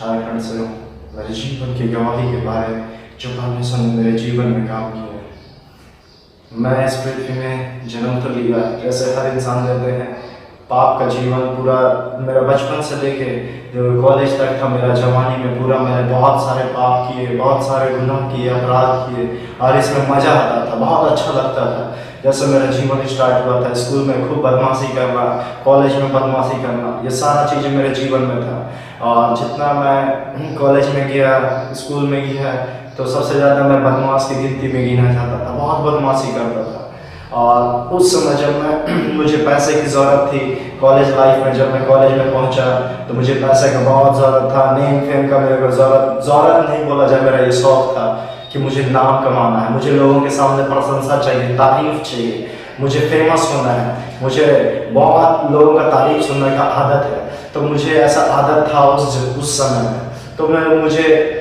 झारखंड से हूँ। मेरे जीवन की गवाही के बारे जो परमेश्वर ने मेरे जीवन में काम किया है। मैं इस पृथ्वी में जन्म तो लिया जैसे हर इंसान लेते हैं। पाप का जीवन पूरा मेरा बचपन से लेके जो कॉलेज तक था, मेरा जवानी में पूरा मैंने बहुत सारे पाप किए, बहुत सारे गुनाह किए, अपराध किए और इसमें मज़ा आता था, बहुत अच्छा लगता था। जैसे मेरा जीवन स्टार्ट हुआ था, स्कूल में खूब बदमाशी करना, कॉलेज में बदमाशी करना, ये सारा चीज़ें मेरे जीवन में था। और जितना मैं कॉलेज में गया, स्कूल में गया, तो सबसे ज़्यादा मैं बदमाश की गिनती में गिना जाता था, बहुत बदमाशी करता था। और उस समय जब मैं मुझे पैसे की ज़रूरत थी कॉलेज लाइफ में, जब मैं कॉलेज में पहुंचा तो मुझे पैसे का बहुत ज़रूरत था, नेम फेम का मेरे को ज़रूरत नहीं बोला जाए, मेरा ये शौक़ था कि मुझे नाम कमाना है, मुझे लोगों के सामने प्रशंसा चाहिए, तारीफ चाहिए, मुझे फेमस होना है, मुझे बहुत लोगों का तारीफ सुनने का आदत है। तो मुझे ऐसा आदत था उस समय में। तो मुझे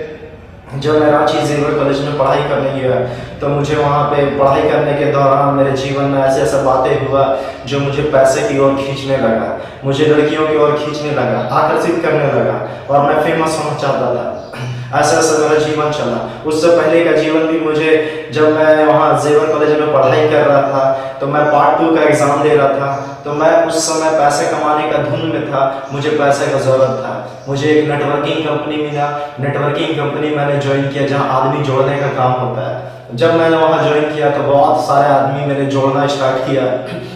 जब मैं रांची जेवर कॉलेज में पढ़ाई करने गया तो मुझे वहाँ पे पढ़ाई करने के दौरान मेरे जीवन में ऐसे ऐसे बातें हुआ जो मुझे पैसे की ओर खींचने लगा, मुझे लड़कियों की ओर खींचने लगा, आकर्षित करने लगा और मैं फेमस होना चाहता था। ऐसा ऐसा मेरा जीवन चला। उससे पहले का जीवन भी मुझे, जब मैं वहाँ जेवर कॉलेज में पढ़ाई कर रहा था तो मैं पार्ट 2 का एग्ज़ाम दे रहा था, तो मैं उस समय पैसे कमाने का धुन में था, मुझे पैसे का ज़रूरत था। मुझे एक नेटवर्किंग कंपनी मिला, नेटवर्किंग कंपनी मैंने ज्वाइन किया जहाँ आदमी जोड़ने का काम होता है। जब मैंने वहाँ ज्वाइन किया तो बहुत सारे आदमी मैंने जोड़ना स्टार्ट किया,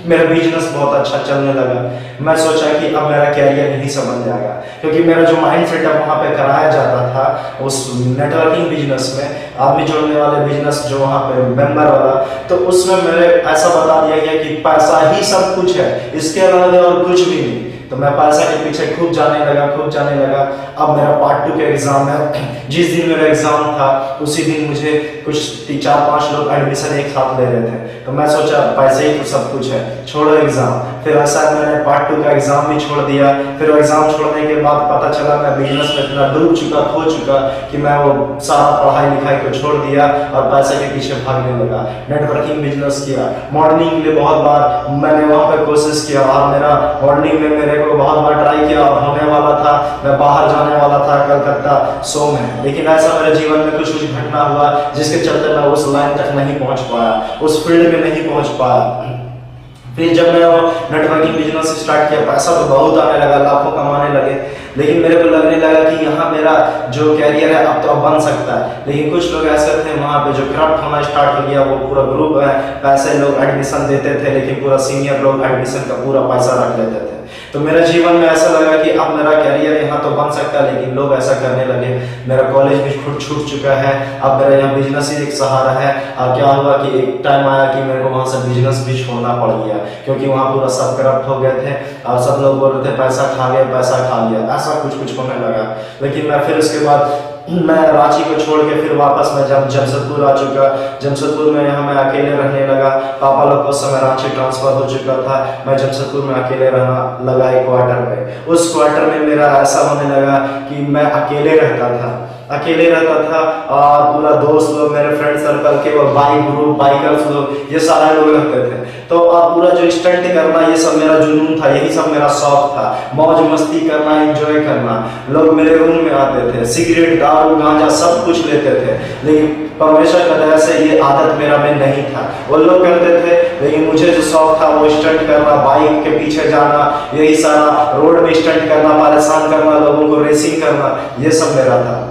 मेरा बिजनेस बहुत अच्छा चलने लगा। मैं सोचा कि अब मेरा कैरियर यहीं से बन जाएगा, क्योंकि मेरा जो माइंड सेटअप वहाँ पे कराया जाता था उस नेटवर्किंग बिजनेस में, आदमी जोड़ने वाले बिजनेस जो वहाँ पे मेंबर वाला, तो उसमें मेरे ऐसा बता दिया गया कि पैसा ही सब कुछ है, इसके अलावा और कुछ भी नहीं। तो मैं पैसा के पीछे खूब जाने लगा। अब मेरा पार्ट 2 का एग्ज़ाम है। जिस दिन मेरा एग्ज़ाम था उसी दिन मुझे कुछ 4-5 लोग एडमिशन एक साथ ले रहे थे, तो मैं सोचा पैसे ही तो सब कुछ है, छोड़ो एग्ज़ाम। फिर ऐसा मैंने पार्ट 2 का एग्ज़ाम भी छोड़ दिया। फिर एग्ज़ाम छोड़ने के बाद पता चला मैं बिजनेस में इतना डूब चुका, खो चुका कि मैं वो सारा पढ़ाई लिखाई को छोड़ दिया और पैसे के पीछे भागने लगा। नेटवर्किंग बिजनेस किया, मॉडलिंग के लिए बहुत बार मैंने वहाँ पर कोशिश किया और मेरा मॉडलिंग में मेरे को बहुत बार ट्राई किया और होने वाला था, मैं बाहर जाने वाला था कलकत्ता शो में। लेकिन ऐसा मेरे जीवन में कुछ घटना हुआ जिसके चलते मैं उस लाइन तक नहीं पहुंच पाया, उस फील्ड में नहीं पहुंच पाया। फिर जब मैं वो नेटवर्किंग बिजनेस स्टार्ट किया, पैसा तो बहुत आने लगा, लाखों कमाने लगे, लेकिन मेरे को लगने लगा कि यहाँ मेरा जो कैरियर है अब तो बन सकता है। लेकिन कुछ लोग ऐसे थे वहाँ पे जो करप्ट होना स्टार्ट हो गया, वो पूरा ग्रुप है, पैसे लोग एडमिशन देते थे लेकिन पूरा सीनियर लोग एडमिशन का पूरा पैसा रख लेते थे। तो मेरे जीवन में ऐसा लगा कि अब मेरा कैरियर यहाँ तो बन सकता है, लेकिन लोग ऐसा करने लगे। मेरा कॉलेज भी छूट चुका है, अब मेरा यहाँ बिजनेस ही एक सहारा है। और क्या हुआ कि एक टाइम आया कि मेरे को वहाँ से बिजनेस भी छोड़ना पड़ गया, क्योंकि वहाँ पूरा सब करप्ट हो गए थे और सब लोग बोल रहे थे पैसा खा गया, ऐसा कुछ होने लगा। लेकिन मैं फिर उसके बाद मैं रांची को छोड़ के फिर वापस मैं जब जमशेदपुर आ चुका, जमशेदपुर में यहाँ मैं अकेले रहने लगा। पापा लोग को उस समय रांची ट्रांसफर हो चुका था, मैं जमशेदपुर में अकेले रहना लगा एक क्वार्टर में। उस क्वार्टर में मेरा ऐसा होने लगा कि मैं अकेले रहता था और पूरा दोस्त लोग, मेरे फ्रेंड सर्कल के वो बाइकर्स लोग, ये सारे लोग रहते थे। तो पूरा जो स्टंट करना, ये सब मेरा जुनून था, यही सब मेरा शौक था, मौज मस्ती करना, एंजॉय करना। लोग मेरे रूम में आते थे, सिगरेट, दारू, गांजा सब कुछ लेते थे, लेकिन परमेश्वर की दया से ये आदत मेरा में नहीं था। वो लोग करते थे, लेकिन मुझे जो शौक था वो स्टंट करना, बाइक के पीछे जाना, यही सारा रोड में स्टंट करना, परेशान करना, लोगों को रेसिंग करना, ये सब मेरा था।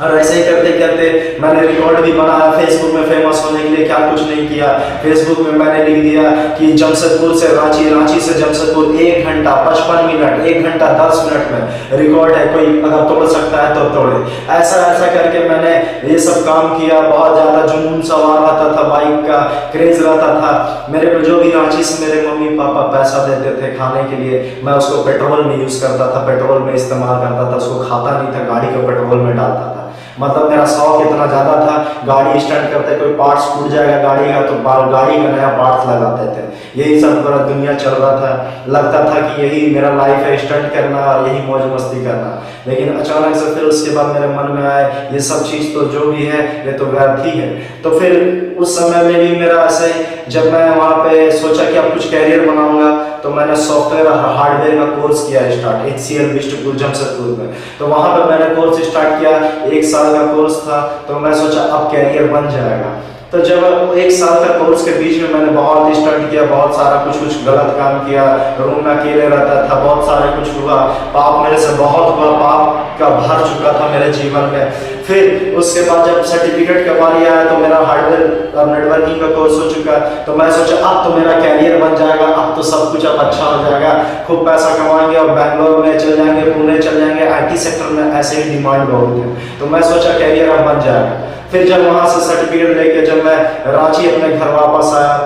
और ऐसे ही करते करते मैंने रिकॉर्ड भी बनाया फेसबुक में फेमस होने के लिए। क्या कुछ नहीं किया, फेसबुक में मैंने लिख दिया कि जमशेदपुर से रांची, रांची से जमशेदपुर 1 घंटा 55 मिनट, 1 घंटा 10 मिनट में रिकॉर्ड है, कोई अगर तोड़ सकता है तो तोड़े। ऐसा करके मैंने ये सब काम किया। बहुत ज़्यादा जुनून सवार रहता था, बाइक का क्रेज रहता था मेरे को। जो भी रांची से मेरे मम्मी पापा पैसा देते थे खाने के लिए, मैं उसको पेट्रोल में यूज़ करता था, पेट्रोल में इस्तेमाल करता था, उसको खाता नहीं था, गाड़ी को पेट्रोल में डालता था। मतलब मेरा शौक इतना ज़्यादा था, गाड़ी स्टंट करते, कोई पार्ट्स टूट जाएगा गाड़ी का तो गाड़ी का नया पार्ट्स लगाते थे। यही सब पूरा दुनिया चल रहा था, लगता था कि यही मेरा लाइफ है, स्टंट करना और यही मौज मस्ती करना। लेकिन अचानक से फिर उसके बाद मेरे मन में आए ये सब चीज़ तो जो भी है ये तो व्यर्थ ही है। तो फिर उस समय में भी मेरा ऐसे, जब मैं वहाँ पे सोचा कि अब कुछ कैरियर बनाऊंगा, तो मैंने सॉफ्टवेयर और हार्डवेयर का कोर्स किया स्टार्ट HCL बिष्टपुर जमशेदपुर में। तो वहाँ पे मैंने कोर्स स्टार्ट किया, 1 साल का कोर्स था। तो मैं सोचा अब कैरियर बन जाएगा। तो जब 1 साल का कोर्स के बीच में मैंने बहुत स्टंट किया, बहुत सारा कुछ गलत काम किया, रूम में अकेले रहता था, बहुत सारे कुछ हुआ, पाप मेरे से बहुत हुआ, पाप का भर चुका था मेरे जीवन में। फिर उसके बाद जब सर्टिफिकेट का बारी आया तो मेरा हार्डवेयर और नेटवर्किंग का कोर्स हो चुका। तो मैं सोचा अब तो मेरा कैरियर बन जाएगा, अब तो सब कुछ अब अच्छा हो जाएगा, खूब पैसा कमाएंगे और बैंगलोर में चल जाएंगे, पुणे चल जाएंगे। IT सेक्टर में ऐसे ही डिमांड बहुत है। तो मैं सोचा कैरियर अब बन जाएगा। फिर जब वहाँ से सर्टिफिकेट लेके जब मैं रांची अपने घर वापस आया,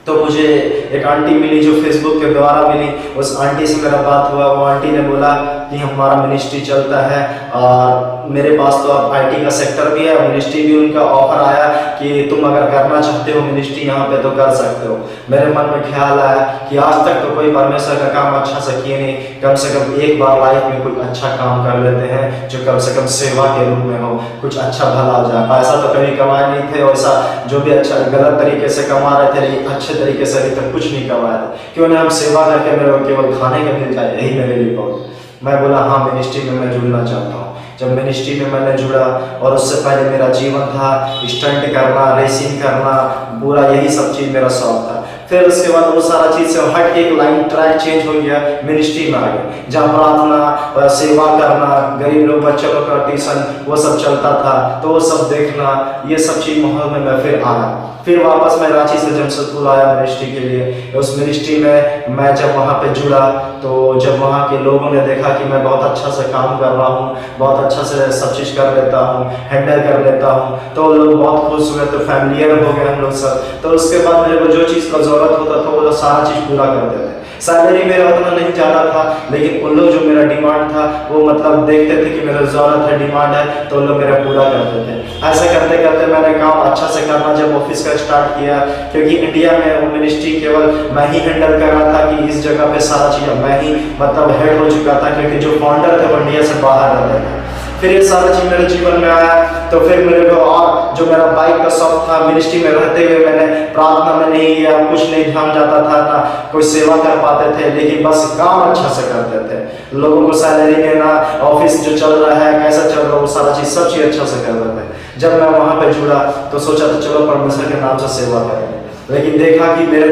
तो मुझे एक आंटी मिली जो फेसबुक के द्वारा मिली। उस आंटी से मेरा बात हुआ। वो आंटी ने बोला कि हमारा मिनिस्ट्री चलता है और मेरे पास तो अब IT का सेक्टर भी है, मिनिस्ट्री भी उनका ऑफर आया कि तुम अगर करना चाहते हो मिनिस्ट्री यहाँ पे तो कर सकते हो। मेरे मन में ख्याल आया कि आज तक तो कोई परमेश्वर का काम अच्छा से किए नहीं, कम से कम एक बार लाइफ में कोई अच्छा काम कर लेते हैं जो कम से कम सेवा के रूप में हो, कुछ अच्छा भला हो जाए। पैसा तो कभी कमाए नहीं थे, वैसा जो भी अच्छा गलत तरीके से कमा रहे थे, लेकिन अच्छे तरीके से अभी तक कुछ नहीं कमाए थे। क्यों ना हम सेवा करके मेरे को केवल खाने का मिल जाए, यही मेरे लिए बहुत। मैं बोला हाँ मिनिस्ट्री में मैं जुड़ना चाहता हूँ। जब मिनिस्ट्री में मैंने जुड़ा, और उससे पहले मेरा जीवन था स्टंट करना, रेसिंग करना, पूरा यही सब चीज़ मेरा शौक था। फिर उसके बाद वो सारा चीज़ से हट के एक लाइन ट्रैक चेंज हो गया, मिनिस्ट्री में आ गया, जहाँ प्रार्थना, सेवा करना, गरीब लोग बच्चों का ट्यूशन वो सब चलता था। तो वो सब देखना, ये सब चीज़ माहौल में मैं फिर आया। फिर वापस मैं रांची से जमशेदपुर आया मिनिस्ट्री के लिए। उस मिनिस्ट्री में मैं जब वहाँ पे जुड़ा, तो जब वहाँ के लोगों ने देखा कि मैं बहुत अच्छा से काम कर रहा हूँ, बहुत अच्छा से सब चीज़ कर लेता हूँ, हैंडल कर लेता हूँ, तो लोग बहुत खुश हुए, तो फैमिलियर हो गए हम लोग सब। तो उसके बाद मेरे को जो चीज़ का ज़रूरत होता था वो लोग सारा चीज़ पूरा करते थे। सैलरी मेरा उतना नहीं ज़्यादा था, लेकिन उन लोग जो मेरा डिमांड था वो मतलब देखते थे कि मेरा ज़रूरत है, डिमांड है, तो उन लोग मेरा पूरा करते थे। ऐसे करते करते मैंने काम अच्छा से करना जब ऑफिस का स्टार्ट किया, क्योंकि इंडिया में वो मिनिस्ट्री केवल मैं ही हैंडल कर रहा था कि इस जगह पे सारा चीज़ मैं ही मतलब हेड हो चुका था, क्योंकि जो फाउंडर थे वो इंडिया से बाहर रहते थे। फिर ये सारा चीज़ मेरे जीवन में आया। तो फिर मेरे को और जो मेरा बाइक का शौक था, मिनिस्ट्री में रहते हुए मैंने प्रार्थना में नहीं किया, कुछ नहीं ध्यान जाता था, ना कोई सेवा कर पाते थे, लेकिन बस काम अच्छा से करते थे। लोगों को सैलरी देना, ऑफिस जो चल रहा है कैसा चल रहा है, वो सारा चीज़ सब चीज़ अच्छा से कर रहे थे। जब मैं वहाँ पे जुड़ा तो सोचा था चलो परमेश्वर के नाम से सेवा करेंगे, लेकिन देखा कि मेरे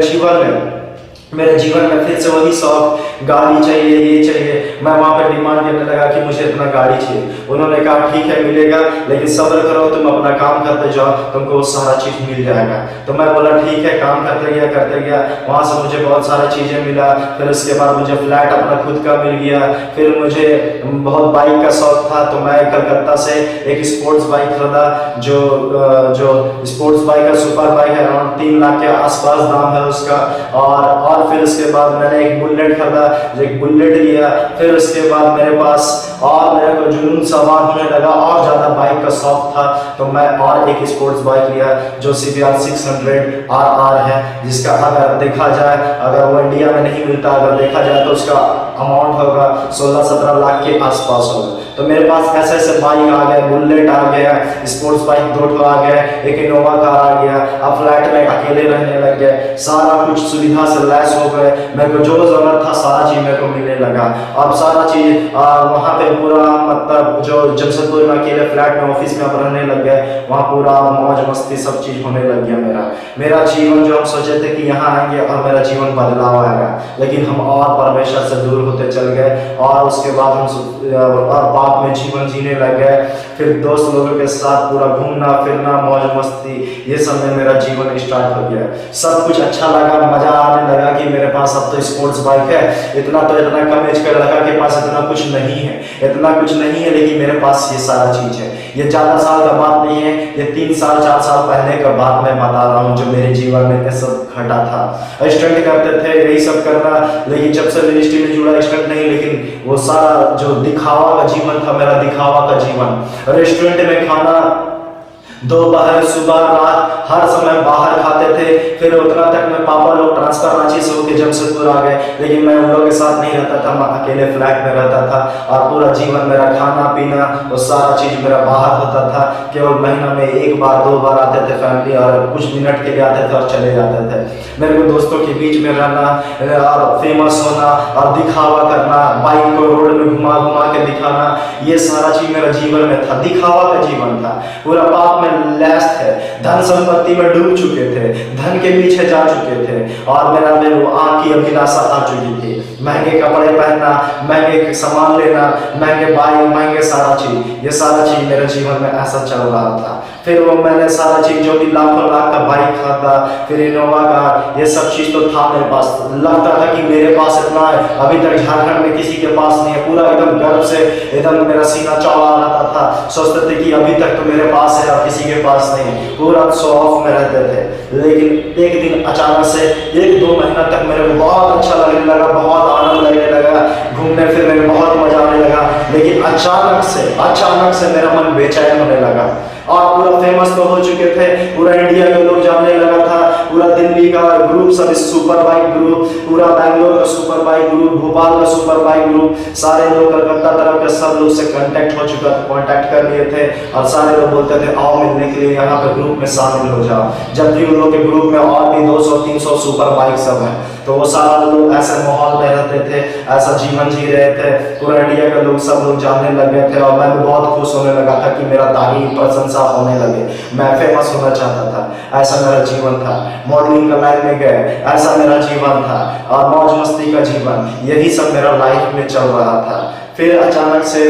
जीवन में फिर से वही शौक, गाड़ी चाहिए, ये चाहिए। मैं वहाँ पे डिमांड करने लगा कि मुझे इतना गाड़ी चाहिए। उन्होंने कहा ठीक है मिलेगा, लेकिन सब्र करो, तुम अपना काम करते जाओ, तुमको वो सारा चीज़ मिल जाएगा। तो मैं बोला ठीक है, काम करते गया। वहाँ से मुझे बहुत सारी चीज़ें मिला। फिर उसके बाद मुझे फ्लैट अपना खुद का मिल गया। फिर मुझे बहुत बाइक का शौक था, तो मैं कलकत्ता से एक स्पोर्ट्स बाइक खरीदा, जो स्पोर्ट्स बाइक का सुपर बाइक है, अराउंड 3 लाख के आसपास दाम है उसका। और फिर उसके बाद मैंने एक बुलेट खरीदा, एक बुलेट लिया। फिर उसके बाद मेरे पास और मेरे को जुनून सवार होने लगा, और ज़्यादा बाइक का शौक था, तो मैं और एक स्पोर्ट्स बाइक लिया जो CBR 600 RR है, जिसका अगर देखा जाए, अगर वो इंडिया में नहीं मिलता, अगर देखा जाए तो उसका अमाउंट होगा 16-17 लाख के आसपास होगा। तो मेरे पास ऐसे बाइक आ गए, बुलेट आ गया, स्पोर्ट्स बाइक 2 आ गया, एक इनोवा कार आ गया। अब फ्लैट में अकेले रहने लग गए, सारा कुछ सुविधा से लैस हो गए। मेरे को जो जरूरत था सारा चीज़ मेरे को मिलने लगा। अब सारा चीज़ वहाँ पे पूरा मतलब जो जमशेदपुर में अकेले फ्लैट में ऑफिस में अब रहने लग गए, वहाँ पूरा मौज मस्ती सब चीज़ होने लग गया। मेरा जीवन जो हम सोचे थे कि यहाँ आएंगे और मेरा जीवन बदलाव आएगा, लेकिन हम और परमेश्वर से दूर होते चल गए। और उसके बाद हम पाप में जीवन जीने लग गए। फिर दोस्त लोगों के साथ पूरा घूमना फिरना, मौज मस्ती, ये सब में मेरा जीवन स्टार्ट हो गया। सब कुछ अच्छा लगा, मजा आने लगा कि मेरे पास अब तो स्पोर्ट्स बाइक है। इतना कम एज का लड़का के पास इतना कुछ नहीं है, लेकिन मेरे पास ये सारा चीज है। ये ज़्यादा साल का बात नहीं है, ये 3 साल 4 साल पहले का बात मैं बता रहा हूँ, जो मेरे जीवन में ये सब घटा था। स्टंट करते थे, यही सब करना, लेकिन जब से मिनिस्ट्री में जुड़ा, स्टंट नहीं, लेकिन वो सारा जो दिखावा का जीवन जीवन था मेरा दिखावा का जीवन। रेस्टोरेंट में खाना दोपहर सुबह रात हर समय बाहर खाते थे। फिर उतना तक में पापा लोग ट्रांसफर रांची से होकर जमशेदपुर आ गए, लेकिन मैं उन लोगों के साथ नहीं रहता था, मैं अकेले फ्लैट में रहता था। और पूरा जीवन मेरा खाना पीना और सारा चीज मेरा बाहर होता था। केवल महीना में 1 बार 2 बार आते थे फैमिली, और कुछ मिनट के लिए आते थे और चले जाते थे। मेरे को दोस्तों के बीच में रहना और फेमस होना और दिखावा करना, बाइक को रोड में घुमा घुमा के दिखाना, ये सारा चीज मेरा जीवन में था, दिखावा का जीवन था। पूरा पाप में लैस थे, धन संपत्ति में डूब चुके थे, धन के पीछे जा चुके थे, और मेरा आंख की अभिलाषा आ चुकी थी। महंगे कपड़े पहनना, महंगे सामान लेना, महंगे बाइक, महंगे सारा चीज, ये सारा चीज मेरे जीवन में ऐसा चल रहा था। फिर वो मैंने सारा चीज जो भी लाखों लाख का बाइक था, फिर इनोवा का, ये सब चीज तो था मेरे पास। लगता था कि मेरे पास इतना है, अभी तक झारखंड में किसी के पास नहीं है। पूरा एकदम गर्व से एकदम मेरा सीना चौड़ा रहता था, सोचते थे कि अभी तक तो मेरे पास है और किसी के पास नहीं। पूरा शो ऑफ में रहते थे। लेकिन एक दिन अचानक से 1-2 महीना तक मेरे को बहुत अच्छा लगने लगा, बहुत आनंद लगने लगा, घूमने फिरने में बहुत मजा आने लगा। लेकिन अचानक से मेरा मन बेचैन होने लगा। और पूरा फेमस तो हो चुके थे, पूरा इंडिया के लोग जानने लगा था, पूरा दिल्ली का ग्रुप सब सुपर बाइक ग्रुप, पूरा बैंगलोर का सुपर बाइक ग्रुप, भोपाल का सुपर बाइक ग्रुप, सारे लोग कलकत्ता तरफ के सब लोग से कांटेक्ट हो चुका था, कांटेक्ट कर लिए थे। और सारे लोग बोलते थे आओ मिलने के लिए यहाँ पे ग्रुप में शामिल हो जाओ। जबकि उन लोग के ग्रुप में और भी 200-300 सुपर बाइक सब है। तो वो सारा लोग ऐसे माहौल में रहते थे, ऐसा जीवन जी रहे थे, पूरा इंडिया के लोग सब लोग जानने लगे थे। और मैं भी बहुत खुश होने लगा था कि मेरा तारीफ प्रशंसा होने लगे, मैं फेमस होना चाहता था। ऐसा मेरा जीवन था। मॉडलिंग का लाइन में गए, ऐसा मेरा जीवन था। और मौज मस्ती का जीवन, यही सब मेरा लाइफ में चल रहा था। फिर अचानक से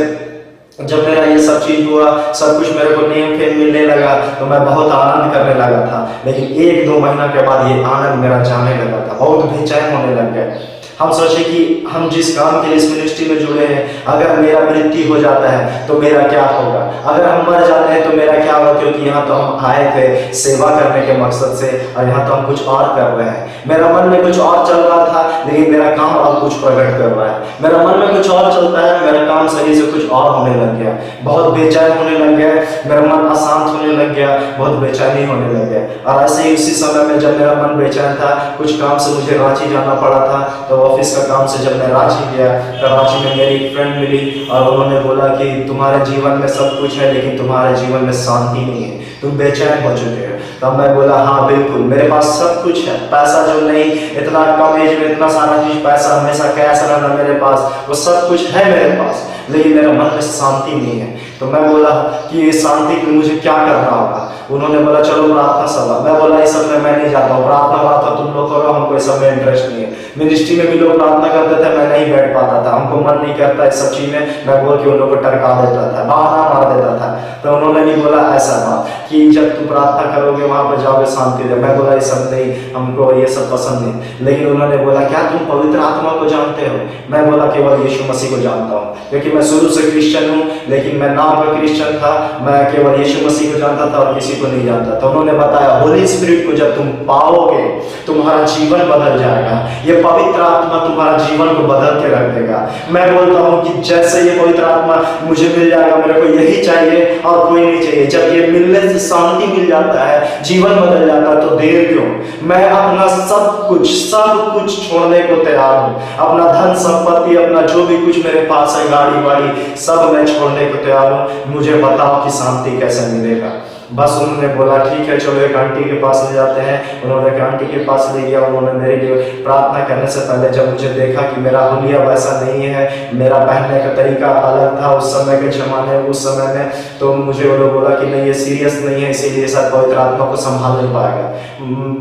जब मेरा ये सब चीज हुआ, सब कुछ मेरे को नेम फेम मिलने लगा, तो मैं बहुत आनंद करने लगा था। लेकिन 1-2 महीना के बाद ये आनंद मेरा जाने लगा था, बहुत बेचैन होने लग गया। हम सोचे कि हम जिस काम के लिए इस मिनिस्ट्री में जुड़े हैं, अगर मेरा मृत्यु हो जाता है तो मेरा क्या होगा, अगर हम मर जाते हैं तो मेरा क्या होगा, क्योंकि यहाँ तो हम आए थे सेवा करने के मकसद से, और यहाँ तो हम कुछ और कर रहे हैं। मेरा मन में कुछ और चल रहा था, लेकिन मेरा काम अब कुछ प्रकट कर रहा है। मेरा मन में कुछ और चलता है, मेरा काम सही से कुछ और होने लग गया। बहुत बेचैन होने लग गया, मेरा मन अशांत होने लग गया, बहुत बेचैनी होने लग गया। और ऐसे ही उसी समय में जब मेरा मन बेचैन था, कुछ काम से मुझे रांची जाना पड़ा था, तो ऑफिस का काम से जब मैं रांची गया तो रांची में मेरी एक फ्रेंड मिली, और उन्होंने बोला कि तुम्हारे जीवन में सब कुछ है, लेकिन तुम्हारे जीवन में शांति नहीं है, तुम बेचैन हो चुके हो। तब मैं बोला हाँ बिल्कुल, मेरे पास सब कुछ है, पैसा जो नहीं, इतना कम एज में इतना सारा चीज, पैसा हमेशा कैश रहना मेरे पास, वो सब कुछ है मेरे पास, लेकिन मेरे मन में शांति नहीं है। तो मैं बोला कि ये शांति के मुझे क्या करना होगा। उन्होंने बोला चलो प्रार्थना सभा। मैं बोला इस सब में मैं नहीं जाता हूँ, प्रार्थना तुम लोग करो, हमको इस सब में इंटरेस्ट नहीं है। मिनिस्ट्री में भी लोग प्रार्थना करते थे, मैं नहीं बैठ पाता था, हमको मन नहीं करता इस सब चीज में, मैं बोल के उन लोगों को टरका देता था, बहाना मार देता था। तो उन्होंने भी बोला ऐसा बात कि जब तुम प्रार्थना करोगे वहां पर जाओगे शांति दे। मैं बोला ये सब नहीं, हमको ये सब पसंद नहीं। लेकिन उन्होंने बोला क्या तुम पवित्र आत्मा को जानते हो? मैं बोला केवल यीशु मसीह को जानता हूँ, क्योंकि मैं शुरू से क्रिश्चियन हूँ, लेकिन मैं नाम का क्रिश्चियन था, मैं केवल यीशु मसीह को जानता था और किसी को नहीं जानता। तो उन्होंने बताया होली स्पिरिट को जब तुम पाओगे तुम्हारा जीवन बदल जाएगा, ये पवित्र आत्मा तुम्हारा जीवन को बदल के रख देगा। मैं बोलता हूँ कि जैसे ये पवित्र आत्मा मुझे मिल जाएगा, मेरे को यही चाहिए और कोई नहीं चाहिए। जब ये मिलने से शांति मिल जाता है, जीवन बदल जाता है, तो देर क्यों? मैं अपना सब कुछ छोड़ने को तैयार हूँ। अपना धन संपत्ति, अपना जो भी कुछ मेरे पास है, गाड़ी वाड़ी सब मैं छोड़ने को तैयार हूँ। मुझे बताओ कि शांति कैसे मिलेगा। बस उन्होंने बोला ठीक है चलो एक आंटी के पास ले जाते हैं। उन्होंने एक आंटी के पास ले गया। उन्होंने मेरे लिए प्रार्थना करने से पहले जब मुझे देखा कि मेरा हुलिया वैसा नहीं है, मेरा पहनने का तरीका अलग था उस समय के ज़माने उस समय में, तो मुझे वो लोग बोला कि नहीं ये सीरियस नहीं है, इसीलिए शायद पवित्र आत्मा को संभाल नहीं पाएगा।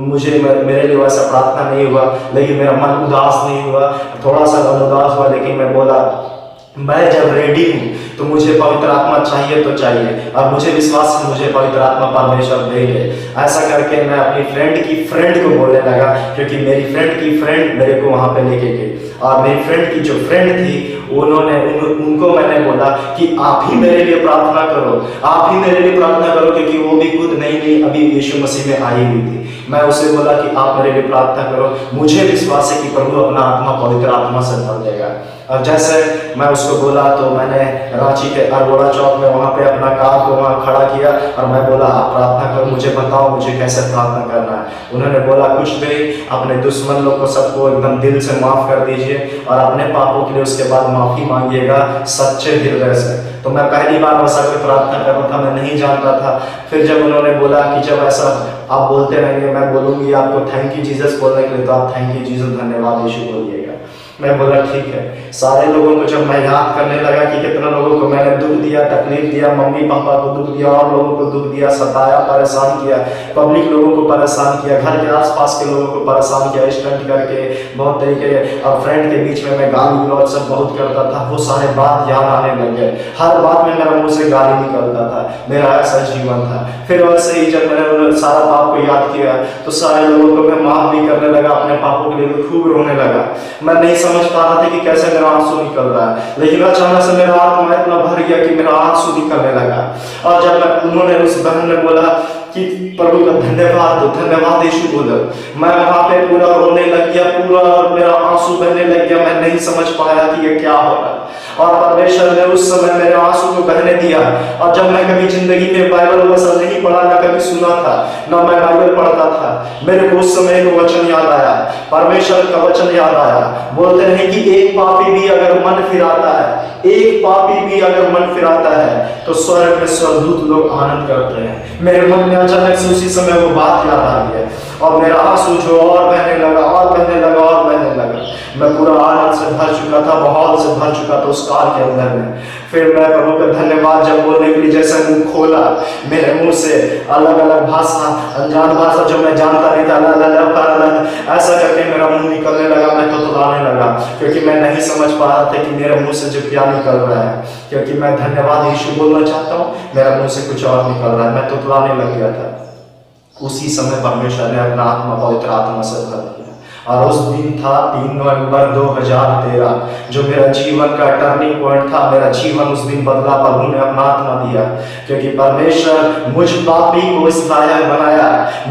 मुझे मेरे लिए वैसा प्रार्थना नहीं हुआ, लेकिन मेरा मन उदास नहीं हुआ, थोड़ा सा मन उदास हुआ, लेकिन मैं बोला मैं जब रेडी हूँ तो मुझे पवित्र आत्मा चाहिए तो चाहिए, और मुझे विश्वास है मुझे पवित्र आत्मा परमेश्वर देंगे। ऐसा करके मैं अपनी फ्रेंड को बोलने लगा, क्योंकि मेरी फ्रेंड की फ्रेंड मेरे को वहाँ पे लेके गई, और मेरी फ्रेंड की जो फ्रेंड थी उनको मैंने बोला कि आप ही मेरे लिए प्रार्थना करो, आप ही मेरे लिए प्रार्थना करो, क्योंकि वो भी खुद नहीं अभी यीशु मसीह में आई हुई थी। मैं उसे बोला कि आप मेरे लिए प्रार्थना करो, मुझे विश्वास है कि प्रभु अपना आत्मा पवित्र आत्मा से भर देगा। और जैसे मैं उसको बोला तो मैंने रांची के अरगोड़ा चौक में वहाँ पे अपना कार को वहाँ खड़ा किया और मैं बोला आप प्रार्थना करो, मुझे बताओ मुझे कैसे प्रार्थना करना है। उन्होंने बोला कुछ भी, अपने दुश्मन लोग को सबको एकदम दिल से माफ़ कर दीजिए और अपने पापों के लिए उसके बाद माफ़ी मांगिएगा सच्चे हृदय से। तो मैं पहली बार वैसा कोई प्रार्थना कर रहा था, मैं नहीं जानता था। फिर जब उन्होंने बोला कि जब ऐसा आप बोलते रहेंगे मैं बोलूँगी आपको थैंक यू जीसस बोलने के लिए, तो आप थैंक यू जीसस धन्यवाद यीशु बोलिएगा। मैं बोला ठीक है। सारे लोगों को जब मैं याद करने लगा कि कितना लोगों को मैंने दुख दिया, तकलीफ दिया, मम्मी पापा को दुख दिया और लोगों को दुख दिया, सताया, परेशान किया, पब्लिक लोगों को परेशान किया, घर के आसपास के लोगों को परेशान किया, स्टंट करके बहुत तरीके, और फ्रेंड के बीच में मैं गाली गलौज सब बहुत करता था। वो सारे बात याद आने लग गए, हर बात में मेरा मुँह से गाली निकलता था, मेरा ऐसा जीवन था। फिर वैसे ही जब मैंने सारा पाप को याद किया तो सारे लोगों को मैं माफ भी करने लगा, अपने पापों के लिए खूब रोने लगा। मैं नहीं समझ पा रहा था कि कैसे मेरा आंसू निकल रहा है, लेकिन अचानक से मेरा आत्मा इतना भर गया कि मेरा आंसू निकलने लगा। और जब मैं उन्होंने उस बहन ने बोला कि प्रभु का धन्यवाद दो, धन्यवाद यीशु बोलो, मैं वहां पे पूरा रोने लग गया, पूरा मेरा आंसू बहने लग गया। मैं नहीं समझ पाया कि ये क्या हो रहा है, और परमेश्वर ने उस समय मेरे आंसू को बहने दिया। और जब मैं कभी जिंदगी में बाइबल वैसा नहीं पढ़ा, ना कभी सुना था, ना मैं बाइबल पढ़ता था, मेरे को उस समय एक वचन याद आया, परमेश्वर का वचन याद आया। बोलते हैं कि एक पापी भी अगर मन फिराता है, एक पापी भी अगर मन फिराता है तो स्वर्ग में स्वर्गदूत लोग आनंद करते हैं। मेरे मन में अचानक से उसी समय वो बात याद आ गई और मेरा आंसू जो और बहने लगा और बहने लगा और बहने लगा। मैं पूरा आनंद से भर चुका था, बहुत से भर चुका था उस कार के अंदर में। फिर मैं प्रभु का धन्यवाद जब बोलने के लिए जैसे मुंह खोला, मेरे मुंह से अलग अलग भाषा, अनजान भाषा जो मैं जानता नहीं था, ऐसा करके मेरा मुंह निकलने लगा, मैं थुथुराने लगा, क्योंकि मैं नहीं समझ पा रहा था कि मेरे मुंह से जो क्या निकल रहा है। क्योंकि मैं धन्यवाद यीशु बोलना चाहता हूँ, मेरा मुंह से कुछ और निकल रहा है, मैं थुथुराने लग गया था। उसी समय परमेश्वर ने अपना आत्मा पवित्र आत्मा से भर दिया। और उस दिन था 3 नवंबर 2013, जो मेरा जीवन का टर्निंग पॉइंट था। मेरा जीवन उस दिन बदला, प्रभु ने अपना आत्मा दिया, क्योंकि परमेश्वर मुझ पापी को इस लायक बनाया।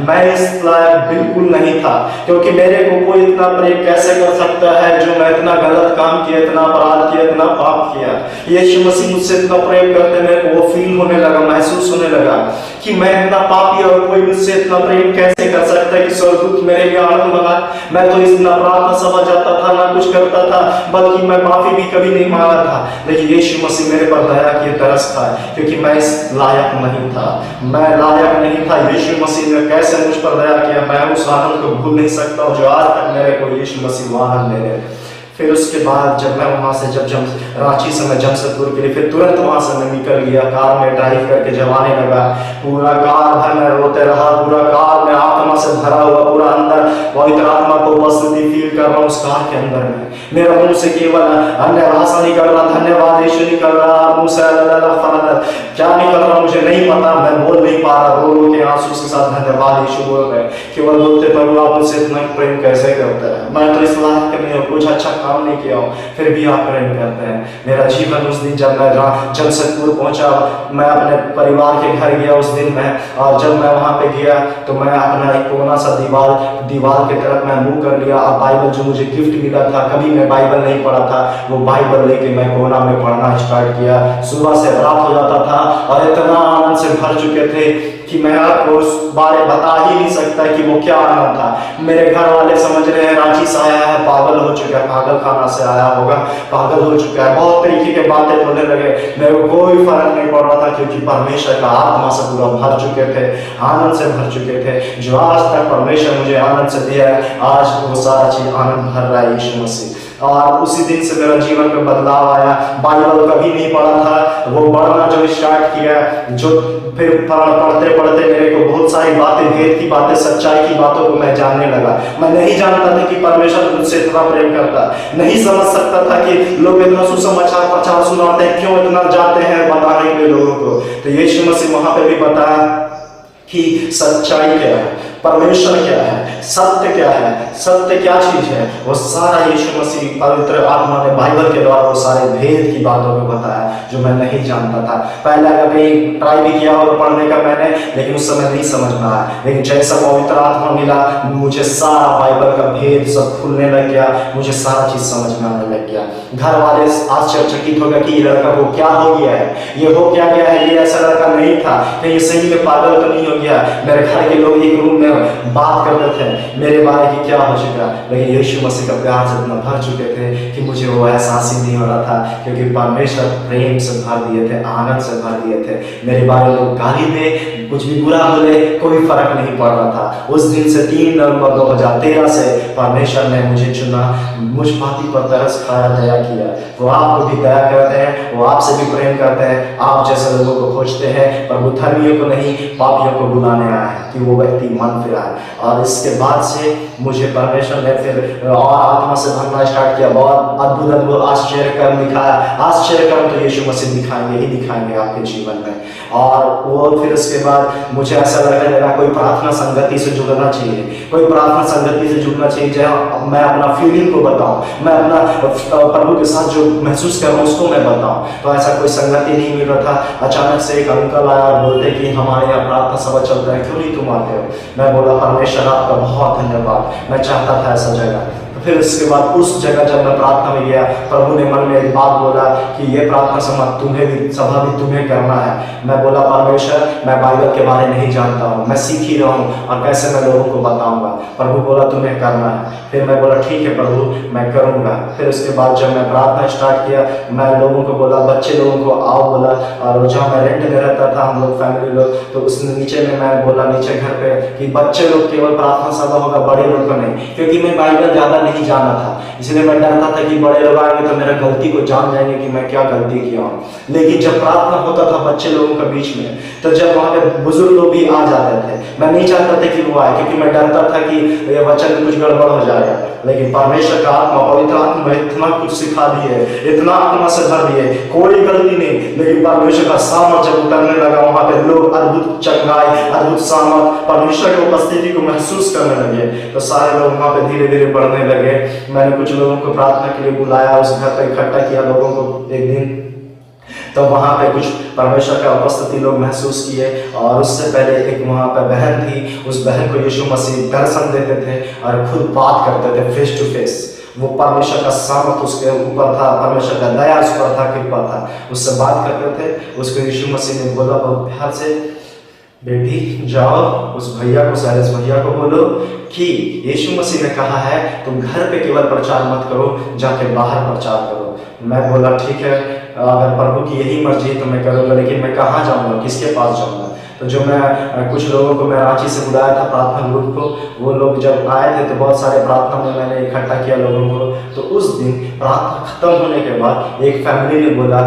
मैं इस लायक बिल्कुल नहीं था, क्योंकि मेरे को कोई इतना प्रेम कैसे कर सकता है जो मैं इतना गलत काम किया, इतना अपराध किया, इतना पाप किया। यीशु मसीह मुझसे इतना प्रेम करते, मेरे को वो फील होने लगा, महसूस होने लगा कि मैं इतना पापी और कोई मुझसे इतना प्रेम कैसे कर सकता है कि स्वर्गदूत मेरे लिए आनंद मंगाए। मैं तो इतना प्रार्थना सभा जाता था, ना कुछ करता था, बल्कि मैं माफी भी कभी नहीं मांगा था, लेकिन यीशु मसीह मेरे पर दया की तरस था, क्योंकि मैं इस लायक नहीं था, मैं लायक नहीं था। यीशु मसीह ने कैसे मुझ पर दया किया, मैं उस आनंद को भूल नहीं सकता हूँ जो आज तक मेरे को यीशु मसीह आनंद दे रहे। फिर उसके बाद जब मैं वहाँ से जब रांची से मैं जमशेदपुर के लिए फिर तुरंत वहाँ से मैं निकल गया, कार में ड्राइव करके जब आने लगा, पूरा कार भर में रोते रहा, पूरा कार में आत्मा से भरा हुआ, पूरा अंदर पवित्र आत्मा को उपस्थिति फील कर रहा हूँ उस कार के अंदर में। मेरा मुंह से केवल अन्य भाषा निकल रहा, धन्यवाद यीशु निकल रहा, मुंह से क्या निकल रहा मुझे नहीं पता, मैं बोल नहीं पा रहा, रो रो के आंसू के साथ धन्यवाद यीशु बोल रहे, केवल बोलते प्रभु आप मुझसे इतना प्रेम कैसे करते हैं, मैं तो इस लायक नहीं हूँ, कुछ अच्छा काम नहीं किया हूँ, फिर भी आप प्रेम करते हैं। मेरा जीवन उस दिन जब मैं जमशेदपुर पहुंचा, मैं अपने परिवार के घर गया उस दिन में, और जब मैं वहां पे गया तो मैं अपना एक कोना सा दीवार की तरफ मैं मुंह कर लिया, और बाइबल जो मुझे गिफ्ट मिला था, कभी मैं बाइबल नहीं पढ़ा था, वो बाइबल लेके मैं कोना में पढ़ना स्टार्ट किया। सुबह से रात हो जाता था और इतना आनंद से भर चुके थे कि मैं आपको उस बारे बता ही नहीं सकता कि वो क्या आनंद था। मेरे घर वाले समझ रहे हैं रांची से आया है, पागल हो चुका है, पागल खाना से आया होगा, पागल हो चुका है, बहुत तरीके के बातें बोलने लगे। मेरे को कोई फर्क नहीं पड़ रहा था, क्योंकि परमेश्वर का आत्मा से पूरा भर चुके थे, आनंद से भर चुके थे। जो आज तक परमेश्वर मुझे आनंद से दिया है, आज वो सारा चीज आनंद भर रहा है यीशु मसीह। और उसी दिन से मेरा जीवन में बदलाव आया। बाइबल कभी नहीं पढ़ा था, वो पढ़ना जो स्टार्ट किया, जो फिर पढ़ते पढ़ते मेरे को बहुत सारी बातें, वेद की बातें, सच्चाई की बातों को मैं जानने लगा। मैं नहीं जानता था कि परमेश्वर मुझसे इतना प्रेम करता, नहीं समझ सकता था कि लोग इतना सुसमाचार प्रचार सुनाते हैं, क्यों इतना जाते हैं बताने के लिए लोगों को। तो यीशु मसीह वहां पे भी बताया कि सच्चाई क्या है। परमेश्वर क्या है, सत्य क्या है, सत्य क्या चीज है, वो सारा यीशु मसीह पवित्र आत्मा ने बाइबल के द्वारा वो सारे भेद की बातों को बताया जो मैं नहीं जानता था। पहले अगर कहीं ट्राई भी किया और पढ़ने का मैंने, लेकिन उस समय नहीं समझ में आया। लेकिन जैसा पवित्र आत्मा मिला, मुझे सारा बाइबल का भेद सब खुलने लग गया, मुझे सारा चीज समझ में आने लग गया। घर वाले आश्चर्यचकित हो गए कि ये लड़का को क्या हो गया है, ये हो क्या गया है, ये ऐसा लड़का नहीं था, कहीं ये सही में पागल तो नहीं हो गया। मेरे घर के लोग एक रूम में बात करते थे मेरे बारे की क्या हो चुका, लेकिन यीशु मसीह का प्यार से इतना भर चुके थे कि मुझे वो एहसास ही नहीं हो रहा था, क्योंकि परमेश्वर प्रेम से भर दिए थे, आनंद से भर दिए थे। मेरे बारे लोग गाली दे, कुछ भी बुरा बोले, कोई फर्क नहीं पड़ रहा था। उस दिन से 3 नवंबर 2013 से परमेश्वर ने मुझे चुना, मुझ पापी पर तरस खाया, दया किया। वो आपको भी दया करते हैं, वो आपसे भी प्रेम करते हैं, आप जैसे लोगों को खोजते हैं, पर वो धर्मियों को नहीं, पापियों को बुलाने आया है कि वो व्यक्ति मन फिरा है। और इसके बाद से मुझे परमेश्वर ने फिर और आत्मा से भरना स्टार्ट किया। बहुत अद्भुत अद्भुत आश्चर्य कर्म दिखाया। आश्चर्य कर्म तो यीशु मसीह दिखाएंगे ही दिखाएंगे आपके जीवन में। और वो फिर उसके बाद मुझे ऐसा लगने लगा कोई प्रार्थना संगति से जुड़ना चाहिए, कोई प्रार्थना संगति से जुड़ना चाहिए जहाँ मैं अपना फीलिंग को बताऊं, मैं अपना प्रभु के साथ जो महसूस कर रहा हूँ उसको मैं बताऊं। तो ऐसा कोई संगति नहीं मिल रहा था। अचानक से एक अंकल आया और बोलते कि हमारे यहाँ प्रार्थना सभा चलता है, क्यों नहीं तुम आते हो? मैं बोला परमेश्वर आपका बहुत धन्यवाद, मैं चाहता था ऐसा जगह। फिर इसके बाद उस जगह जब मैं प्रार्थना में गया, प्रभु ने मन में एक बात बोला कि ये प्रार्थना सभा भी तुम्हें करना है। मैं बोला परमेश्वर मैं बाइबल के बारे नहीं जानता हूँ, मैं सीख ही रहा हूँ और कैसे मैं लोगों को बताऊंगा। प्रभु बोला तुम्हें करना है। फिर मैं बोला ठीक है प्रभु मैं करूँगा। फिर उसके बाद जब मैं प्रार्थना स्टार्ट किया, मैं लोगों को बोला, बच्चे लोगों को आओ बोला। और जहाँ मैं रेंट में रहता था हम लोग फैमिली लोग, तो उस नीचे में मैं बोला नीचे घर पे कि बच्चे लोग केवल प्रार्थना सभा होगा, बड़े लोग को नहीं, क्योंकि मैं बाइबल ज़्यादा नहीं जाना था। इसलिए मैं डरता था कि बड़े लोग आएंगे तो मेरा गलती को जान जाएंगे कि मैं क्या गलती किया हूँ। लेकिन जब प्रार्थना होता था बच्चे लोगों के बीच में, तो जब वहाँ पे बुजुर्ग लोग भी आ जाते थे, मैं नहीं चाहता था कि वो आए, क्योंकि मैं डरता था कि ये वचन में कुछ गड़बड़ हो जाएगा। लेकिन परमेश्वर का आत्मा, पवित्र आत्मा इतना कुछ सिखा दिए, इतना आत्मा से भर दिए, कोई गलती नहीं। लेकिन परमेश्वर का सामर्थ जब उतरने लगा, वहाँ पे लोग अद्भुत चंगाई, अद्भुत सामर्थ, परमेश्वर की उपस्थिति को महसूस करने लगे। तो सारे लोग वहाँ पे धीरे धीरे बढ़ने लगे। मैंने कुछ लोगों को प्रार्थना के लिए बुलाया, उस घर पर इकट्ठा किया लोगों को एक दिन। तो वहाँ पे कुछ परमेश्वर का उपस्थिति लोग महसूस किए। और उससे पहले एक वहाँ पे बहन थी, उस बहन को यीशु मसीह दर्शन देते थे और खुद बात करते थे फेस टू फेस। वो परमेश्वर का सामर्थ उसके ऊपर था, परमेश्वर का दया उस पर था, कृपा था, उससे बात करते थे। उसको यीशु मसीह ने बोला बहुत प्यार से, बेटी जाओ उस भैया को, साइरस भैया को बोलो कि यीशु मसीह ने कहा है तुम घर पे केवल प्रचार मत करो, जाके बाहर प्रचार करो। मैं बोला ठीक है, अगर प्रभु की यही मर्जी है तो मैं करूँगा, लेकिन मैं कहाँ जाऊँगा, किसके पास जाऊँगा? तो जो मैं कुछ लोगों को मैं रांची से बुलाया था प्रार्थना ग्रुप को, वो लोग जब आए थे तो बहुत सारे प्रार्थना में मैंने इकट्ठा किया लोगों को। तो उस दिन प्रार्थना खत्म होने के बाद एक फैमिली ने बोला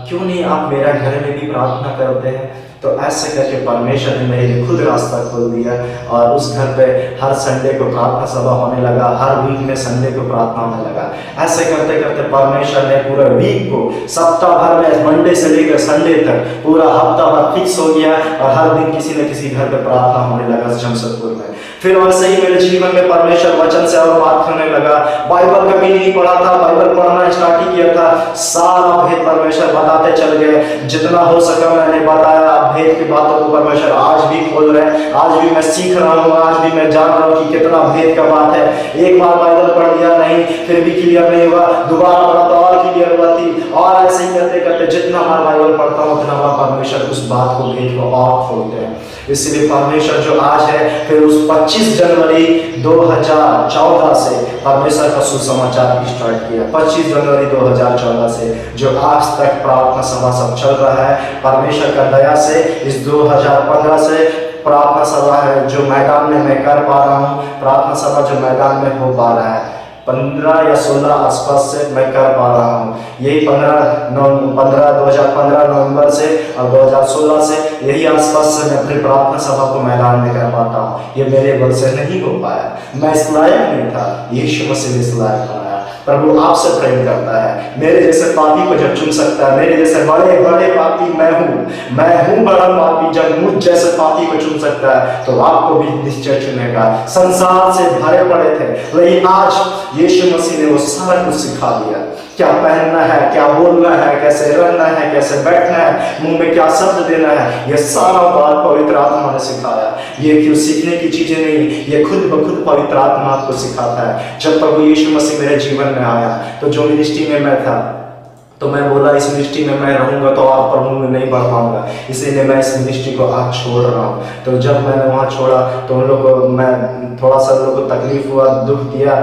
क्यों नहीं आप मेरा घर में भी प्रार्थना करते हैं? तो ऐसे करके परमेश्वर ने मेरे लिए खुद रास्ता खोल दिया और उस घर पे हर संडे को प्रार्थना सभा होने लगा, हर वीक में संडे को प्रार्थना होने लगा। ऐसे करते करते परमेश्वर ने पूरा वीक को, सप्ताह भर में मंडे से लेकर संडे तक पूरा हफ्ता भर फिक्स हो गया और हर दिन किसी न किसी घर पे प्रार्थना होने लगा जमशेदपुर में। फिर वैसे ही मेरे जीवन में परमेश्वर वचन से और बात करने लगा। बाइबल कभी नहीं पढ़ा था, बाइबल पढ़ना स्टार्ट ही किया था। सारा भेद परमेश्वर बताते चल गए, जितना हो सका मैंने बताया। भेद की बातों को परमेश्वर आज भी खोल रहे हैं, आज भी मैं सीख रहा हूँ, आज भी मैं जान रहा हूँ कि कितना भेद का बात है। एक बार बाइबल पढ़ लिया नहीं, फिर भी क्लियर नहीं हुआ, दोबारा पढ़ा तो और क्लियर हुआ थी। और ऐसे ही करते करते जितना बार बाइबल पढ़ता हूँ उतना बार परमेश्वर उस बात को, भेद को और खोलते हैं। इसलिए परमेश्वर जो आज है, फिर उस 25 जनवरी 2014 से परमेश्वर का सुसमाचार स्टार्ट किया। 25 जनवरी 2014 से जो आज तक प्रार्थना सभा सब चल रहा है, परमेश्वर का दया से इस 2015 से प्रार्थना सभा है जो मैदान में मैं कर पा रहा हूँ। प्रार्थना सभा जो मैदान में हो पा रहा है 15 या 16 आसपास से मैं कर पा रहा हूँ। यही 2015 नवंबर से और 2016 से यही आसपास से मैं अपनी प्रार्थना सभा को मैदान में कर पाता हूँ। ये मेरे बल से नहीं हो पाया, मैं इस लायक नहीं था, यीशु मसीह ने इस लायक बनाया। प्रभु आपसे प्रेम करता है। मेरे जैसे पापी को जब चुन सकता है, मेरे जैसे बड़े बड़े पापी मैं हूँ बड़ा पापी, जब मुझ जैसे पापी को चुन सकता है तो आपको भी निश्चय चुनेगा। संसार से भरे पड़े थे, लेकिन आज यीशु मसीह ने वो सारा कुछ सिखा दिया। क्या पहनना है, क्या बोलना है, कैसे रहना है, कैसे बैठना है, मुंह में क्या शब्द देना है, ये सारा बात पवित्र आत्मा ने सिखाया। ये क्यों सीखने की चीजें नहीं, ये खुद ब खुद पवित्र आत्मा आपको सिखाता है। जब प्रभु यीशु मसीह मेरे जीवन में आया तो जो मिनिस्ट्री में मैं था तो मैं बोला इस मिनिस्ट्री में मैं रहूंगा तो आप प्रभु में नहीं बढ़ पाऊंगा, इसीलिए मैं इस मिनिस्ट्री को आज छोड़ रहा हूँ। तो जब मैंने वहाँ छोड़ा तो उन लोगों को मैं थोड़ा सा लोगों को तकलीफ हुआ, दुख दिया।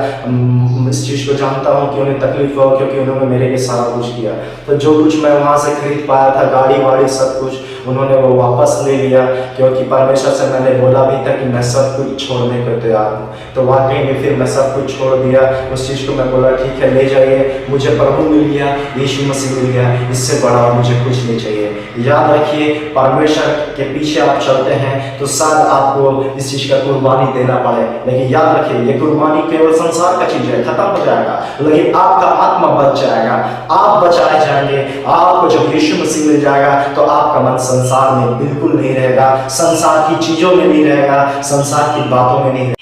इस चीज़ को जानता हूँ कि उन्हें तकलीफ हुआ क्योंकि उन्होंने मेरे लिए सारा कुछ किया। तो जो कुछ मैं वहाँ से खरीद पाया था, गाड़ी वाड़ी सब कुछ, उन्होंने वो वापस ले लिया, क्योंकि परमेश्वर से मैंने बोला भी था कि मैं सब कुछ छोड़ने को तैयार हूँ। तो वाकई में फिर मैं सब कुछ छोड़ दिया। उस चीज़ को मैं बोला ठीक है ले जाइए, मुझे प्रभु मिल गया, यीशु मसीह मिल गया, इससे बड़ा मुझे कुछ नहीं चाहिए। याद रखिए, परमेश्वर के पीछे आप चलते हैं तो शायद आपको इस चीज़ का कुर्बानी देना पड़े, लेकिन याद रखिए ये कुर्बानी केवल संसार का चीज़ है, खत्म हो जाएगा, लेकिन आपका आत्मा बच जाएगा, आप बचाए जाएंगे। आपको जब यीशु मसीह मिल जाएगा तो आपका मन संसार में बिल्कुल नहीं रहेगा, संसार की चीजों में नहीं रहेगा, संसार की बातों में नहीं रहेगा।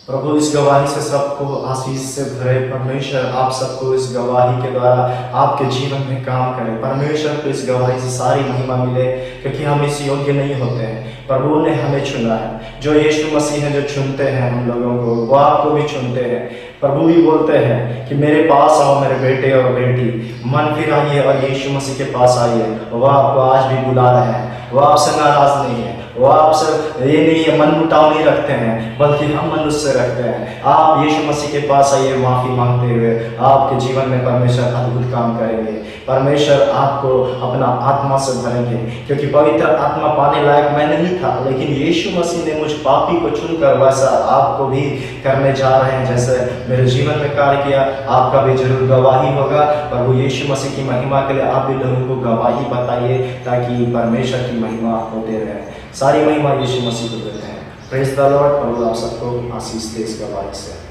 प्रभु इस गवाही से सबको आशीष से भरे। परमेश्वर आप सबको इस गवाही के द्वारा आपके जीवन में काम करे। परमेश्वर को इस गवाही से सारी महिमा मिले, क्योंकि हम इस योग्य नहीं होते हैं, प्रभु ने हमें चुना है। जो यीशु मसीह है जो चुनते हैं हम लोगों को, वो आपको भी चुनते हैं। प्रभु भी बोलते हैं कि मेरे पास आओ मेरे बेटे और बेटी, मन फिराइए और यीशु मसीह के पास आइए। वह आपको आज भी बुला रहे हैं, वह आपसे नाराज नहीं है, वो आपसे ये नहीं है मन मुटाव नहीं रखते हैं, बल्कि हम मनुष्य से रखते हैं। आप यीशु मसीह के पास आइए माफ़ी मांगते हुए, आपके जीवन में परमेश्वर अद्भुत काम करेंगे। परमेश्वर आपको अपना आत्मा से भरेंगे, क्योंकि पवित्र आत्मा पाने लायक मैं नहीं था, लेकिन यीशु मसीह ने मुझ पापी को चुनकर वैसा आपको भी करने जा रहे हैं। जैसे मेरे जीवन में कार्य किया, आपका भी जरूर गवाही होगा। प्रभु यीशु मसीह की महिमा के लिए आप भी लोगों को गवाही बताइए, ताकि परमेश्वर की महिमा होते रहे। सारी महिमा यीशु मसीह को देते हैं। Praise the Lord. प्रभु आप सबको आशीष दे इस गवाही से।